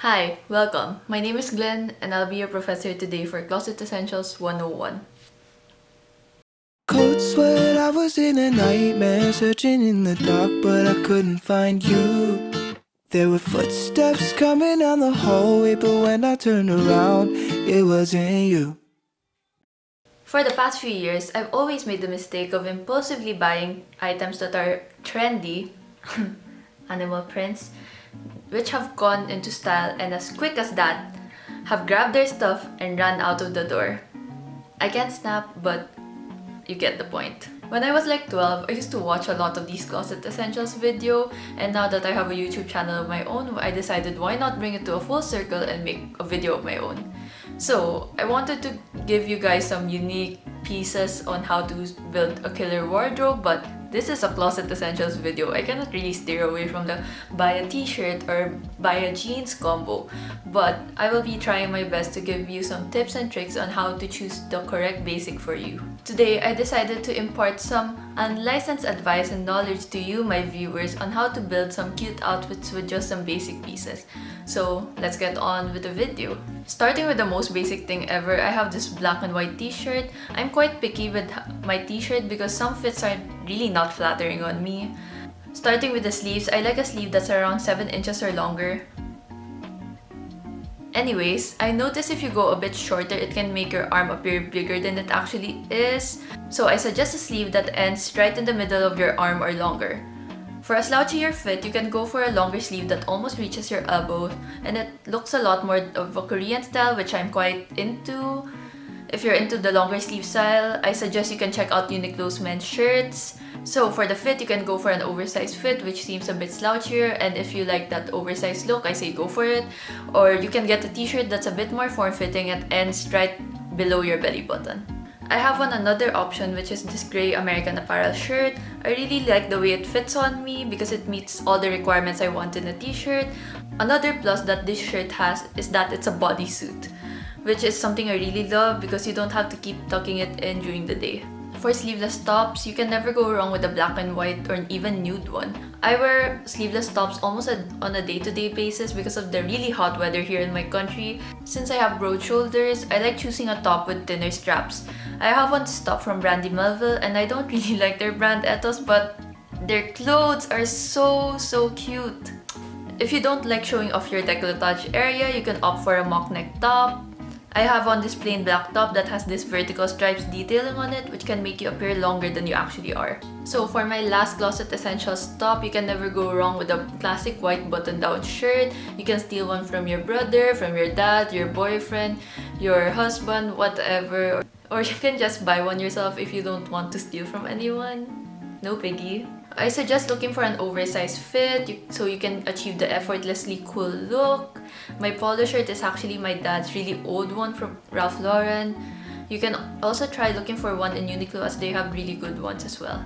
Hi, welcome. My name is Glyn and I'll be your professor today for Closet Essentials 101. Cold sweat, I was in a nightmare, searching in the dark, but I couldn't find you. There were footsteps coming down the hallway, but when I turned around, it wasn't you. For the past few years, I've always made the mistake of impulsively buying items that are trendy, animal prints, which have gone into style and as quick as that, have grabbed their stuff and run out of the door. I can't snap, but you get the point. When I was like 12, I used to watch a lot of these Closet Essentials video, and now that I have a YouTube channel of my own, I decided why not bring it to a full circle and make a video of my own. So I wanted to give you guys some unique pieces on how to build a killer wardrobe, but this is a Closet Essentials video. I cannot really steer away from the buy a t-shirt or buy a jeans combo, but I will be trying my best to give you some tips and tricks on how to choose the correct basic for you. Today, I decided to impart some unlicensed advice and knowledge to you, my viewers, on how to build some cute outfits with just some basic pieces. So let's get on with the video. Starting with the most basic thing ever, I have this black and white t-shirt. I'm quite picky with my t-shirt because some fits are really not flattering on me. Starting with the sleeves, I like a sleeve that's around 7 inches or longer. Anyways, I noticed if you go a bit shorter, it can make your arm appear bigger than it actually is. So I suggest a sleeve that ends right in the middle of your arm or longer. For a slouchier fit, you can go for a longer sleeve that almost reaches your elbow, and it looks a lot more of a Korean style, which I'm quite into. If you're into the longer sleeve style, I suggest you can check out Uniqlo's men's shirts. So for the fit, you can go for an oversized fit, which seems a bit slouchier, and if you like that oversized look, I say go for it. Or you can get a t-shirt that's a bit more form-fitting and ends right below your belly button. I have another option, which is this gray American Apparel shirt. I really like the way it fits on me because it meets all the requirements I want in a t-shirt. Another plus that this shirt has is that it's a bodysuit, which is something I really love because you don't have to keep tucking it in during the day. For sleeveless tops, you can never go wrong with a black and white or an even nude one. I wear sleeveless tops almost on a day-to-day basis because of the really hot weather here in my country. Since I have broad shoulders, I like choosing a top with thinner straps. I have one top from brandy Melville, and I don't really like their brand ethos, but their clothes are so cute. If you don't like showing off your décolletage area, you can opt for a mock neck top. I have on this plain black top that has this vertical stripes detailing on it, which can make you appear longer than you actually are. So for my last Closet Essentials top, you can never go wrong with a classic white button-down shirt. You can steal one from your brother, from your dad, your boyfriend, your husband, whatever. Or you can just buy one yourself if you don't want to steal from anyone. No piggy. I suggest looking for an oversized fit so you can achieve the effortlessly cool look. My polo shirt is actually my dad's really old one from Ralph Lauren. You can also try looking for one in Uniqlo as they have really good ones as well.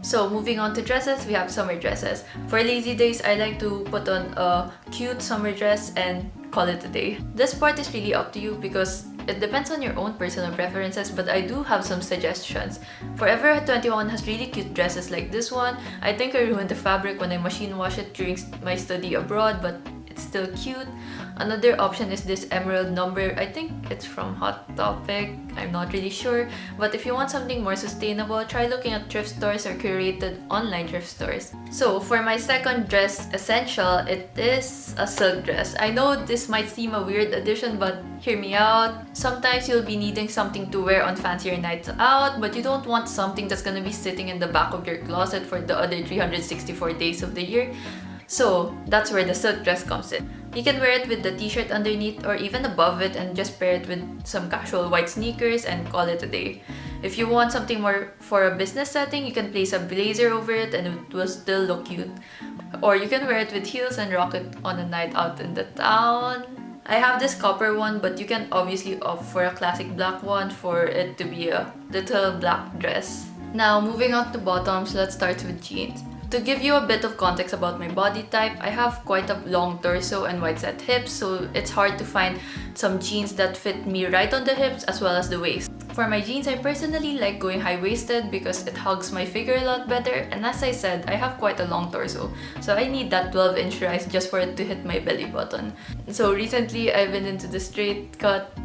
So moving on to dresses, we have summer dresses. For lazy days, I like to put on a cute summer dress and call it a day. This part is really up to you because it depends on your own personal preferences, but I do have some suggestions. Forever 21 has really cute dresses like this one. I think I ruined the fabric when I machine wash it during my study abroad, but it's still cute. Another option is this emerald number. I think it's from Hot Topic. I'm not really sure. But if you want something more sustainable, try looking at thrift stores or curated online thrift stores. So for my second dress essential, it is a silk dress. I know this might seem a weird addition, but hear me out. Sometimes you'll be needing something to wear on fancier nights out, but you don't want something that's gonna be sitting in the back of your closet for the other 364 days of the year. So that's where the silk dress comes in. You can wear it with the t-shirt underneath or even above it and just pair it with some casual white sneakers and call it a day. If you want something more for a business setting, you can place a blazer over it and it will still look cute. Or you can wear it with heels and rock it on a night out in the town. I have this copper one, but you can obviously opt for a classic black one for it to be a little black dress. Now moving on to bottoms, let's start with jeans. To give you a bit of context about my body type, I have quite a long torso and wide set hips, so it's hard to find some jeans that fit me right on the hips as well as the waist. For my jeans, I personally like going high-waisted because it hugs my figure a lot better, and as I said, I have quite a long torso, so I need that 12-inch rise just for it to hit my belly button. So recently, I've been into the straight cut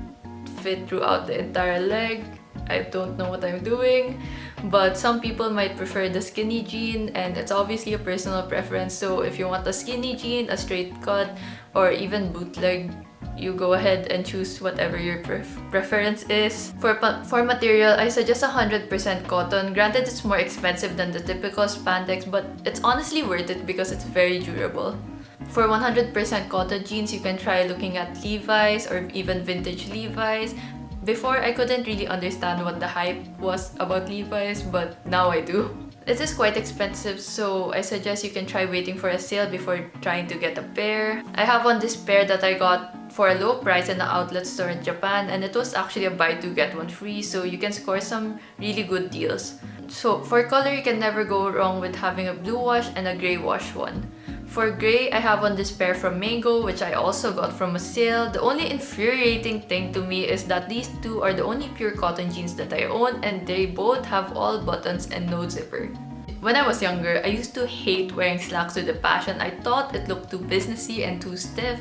fit throughout the entire leg. I don't know what I'm doing, but some people might prefer the skinny jean, and it's obviously a personal preference. So if you want a skinny jean, a straight cut, or even bootleg, you go ahead and choose whatever your preference is. For material, I suggest 100% cotton. Granted, it's more expensive than the typical spandex, but it's honestly worth it because it's very durable. For 100% cotton jeans, you can try looking at Levi's or even vintage Levi's. Before, I couldn't really understand what the hype was about Levi's, but now I do. It is quite expensive, so I suggest you can try waiting for a sale before trying to get a pair. I have on this pair that I got for a low price in the outlet store in Japan, and it was actually a buy two get one free, so you can score some really good deals. So for color, you can never go wrong with having a blue wash and a gray wash one. For gray, I have on this pair from Mango, which I also got from a sale. The only infuriating thing to me is that these two are the only pure cotton jeans that I own, and they both have all buttons and no zipper. When I was younger, I used to hate wearing slacks with a passion. I thought it looked too businessy and too stiff.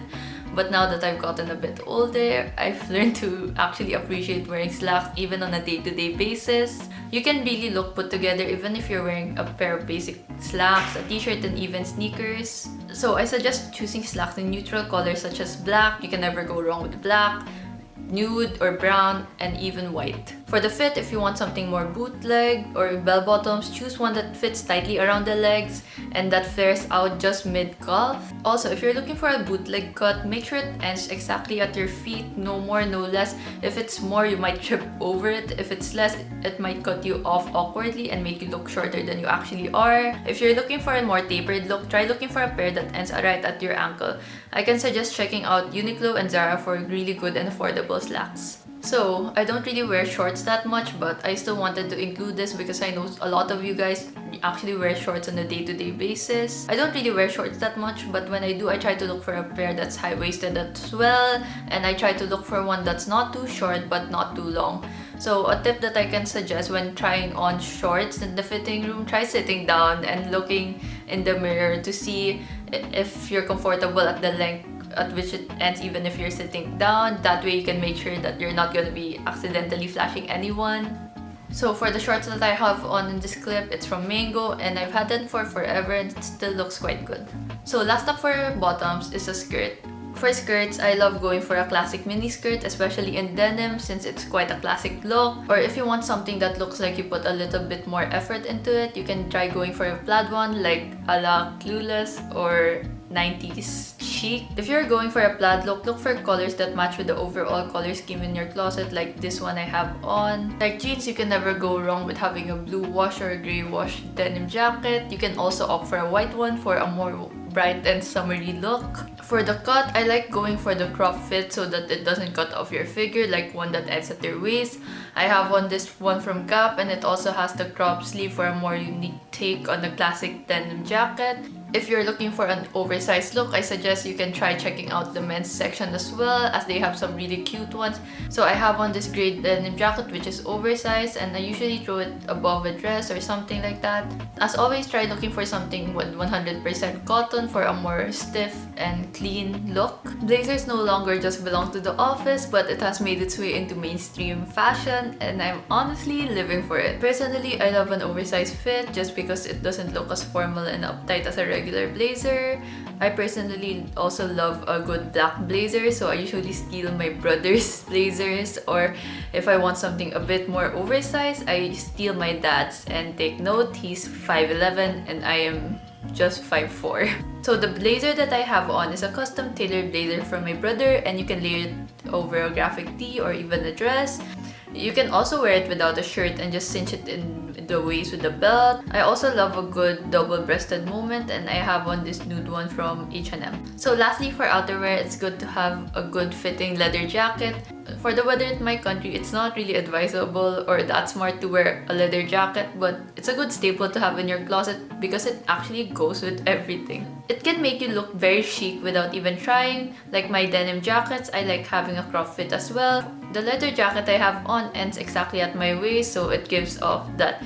But now that I've gotten a bit older, I've learned to actually appreciate wearing slacks even on a day-to-day basis. You can really look put together even if you're wearing a pair of basic slacks, a t-shirt, and even sneakers. So I suggest choosing slacks in neutral colors such as black. You can never go wrong with black, nude or brown, and even white. For the fit, if you want something more bootleg or bell bottoms, choose one that fits tightly around the legs and that flares out just mid-calf. Also, if you're looking for a bootleg cut, make sure it ends exactly at your feet, no more, no less. If it's more, you might trip over it. If it's less, it might cut you off awkwardly and make you look shorter than you actually are. If you're looking for a more tapered look, try looking for a pair that ends right at your ankle. I can suggest checking out Uniqlo and Zara for really good and affordable slacks. So, I don't really wear shorts that much, but I still wanted to include this because I know a lot of you guys actually wear shorts on a day-to-day basis. I don't really wear shorts that much, but when I do, I try to look for a pair that's high-waisted as well, and I try to look for one that's not too short but not too long. So a tip that I can suggest when trying on shorts in the fitting room, try sitting down and looking in the mirror to see if you're comfortable at the length at which it ends, even if you're sitting down. That way you can make sure that you're not going to be accidentally flashing anyone. So for the shorts that I have on in this clip, it's from Mango, and I've had it for forever and it still looks quite good. So last up for bottoms is a skirt. For skirts, I love going for a classic mini skirt, especially in denim since it's quite a classic look. Or if you want something that looks like you put a little bit more effort into it, you can try going for a plaid one like a la Clueless or 90s chic. If you're going for a plaid look for colors that match with the overall color scheme in your closet, like this one I have on. Like jeans, you can never go wrong with having a blue wash or a gray wash denim jacket. You can also opt for a white one for a more bright and summery look. For the cut, I like going for the crop fit so that it doesn't cut off your figure, like one that ends at your waist. I have this one from Gap, and it also has the crop sleeve for a more unique take on the classic denim jacket. If you're looking for an oversized look, I suggest you can try checking out the men's section as well, as they have some really cute ones. So I have on this gray denim jacket which is oversized, and I usually throw it above a dress or something like that. As always, try looking for something with 100% cotton for a more stiff and clean look. Blazers no longer just belong to the office, but it has made its way into mainstream fashion, and I'm honestly living for it. Personally, I love an oversized fit just because it doesn't look as formal and uptight as a regular blazer. I personally also love a good black blazer, so I usually steal my brother's blazers, or if I want something a bit more oversized, I steal my dad's. And take note, he's 5'11" and I am just 5'4". So the blazer that I have on is a custom tailored blazer from my brother, and you can layer it over a graphic tee or even a dress. You can also wear it without a shirt and just cinch it in the waist with a belt. I also love a good double-breasted moment, and I have on this nude one from H&M. So lastly, for outerwear, it's good to have a good fitting leather jacket. For the weather in my country, it's not really advisable or that smart to wear a leather jacket, but it's a good staple to have in your closet because it actually goes with everything. It can make you look very chic without even trying. Like my denim jackets, I like having a crop fit as well. The leather jacket I have on ends exactly at my waist, so it gives off that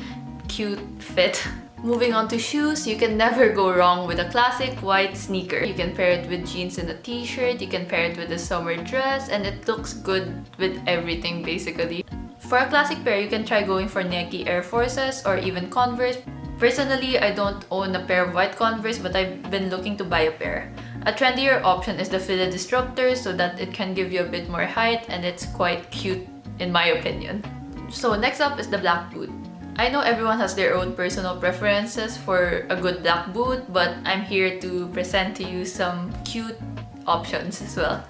cute fit. Moving on to shoes, you can never go wrong with a classic white sneaker. You can pair it with jeans and a t-shirt, you can pair it with a summer dress, and it looks good with everything basically. For a classic pair, you can try going for Nike airforces or even Converse. Personally, I don't own a pair of white Converse, but I've been looking to buy a pair. A trendier option is the fila disruptors so that it can give you a bit more height and it's quite cute in my opinion. So next up is the black boot. I know everyone has their own personal preferences for a good black boot, but I'm here to present to you some cute options as well.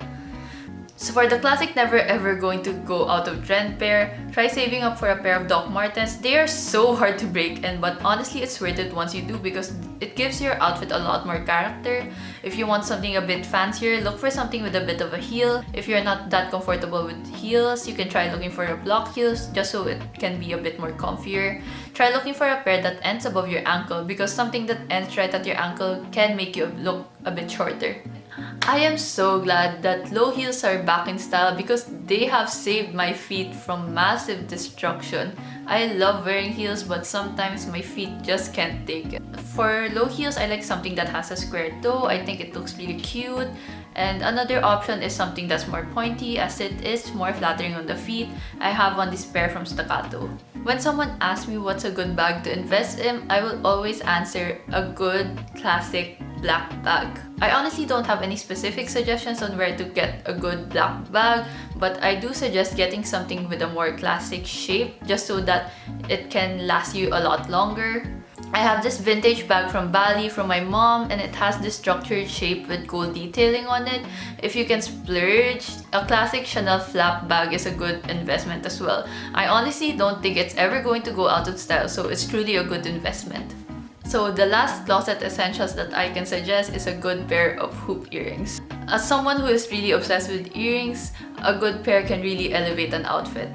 So for the classic never ever going to go out of trend pair, try saving up for a pair of Doc Martens. They are so hard to break but honestly it's worth it once you do because it gives your outfit a lot more character. If you want something a bit fancier, look for something with a bit of a heel. If you're not that comfortable with heels, you can try looking for a block heels just so it can be a bit more comfier. Try looking for a pair that ends above your ankle because something that ends right at your ankle can make you look a bit shorter. I am so glad that low heels are back in style because they have saved my feet from massive destruction. I love wearing heels but sometimes my feet just can't take it. For low heels, I like something that has a square toe. I think it looks really cute. And another option is something that's more pointy as it is more flattering on the feet. I have on this pair from Staccato. When someone asks me what's a good bag to invest in, I will always answer a good classic black bag. I honestly don't have any specific suggestions on where to get a good black bag, but I do suggest getting something with a more classic shape just so that it can last you a lot longer. I have this vintage bag from Bally from my mom and it has this structured shape with gold detailing on it. If you can splurge, a classic Chanel flap bag is a good investment as well. I honestly don't think it's ever going to go out of style, so it's truly a good investment. So the last closet essentials that I can suggest is a good pair of hoop earrings. As someone who is really obsessed with earrings, a good pair can really elevate an outfit.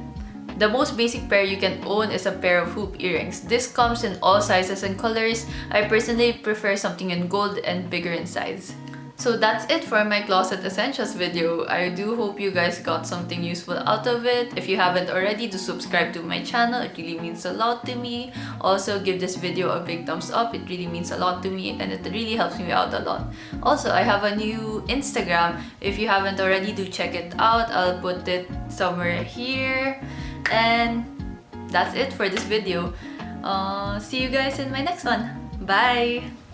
The most basic pair you can own is a pair of hoop earrings. This comes in all sizes and colors. I personally prefer something in gold and bigger in size. So that's it for my closet essentials video. I do hope you guys got something useful out of it. If you haven't already, do subscribe to my channel. It really means a lot to me. Also, give this video a big thumbs up. It really means a lot to me and it really helps me out a lot. Also, I have a new Instagram. If you haven't already, do check it out. I'll put it somewhere here. And that's it for this video. See you guys in my next one. Bye!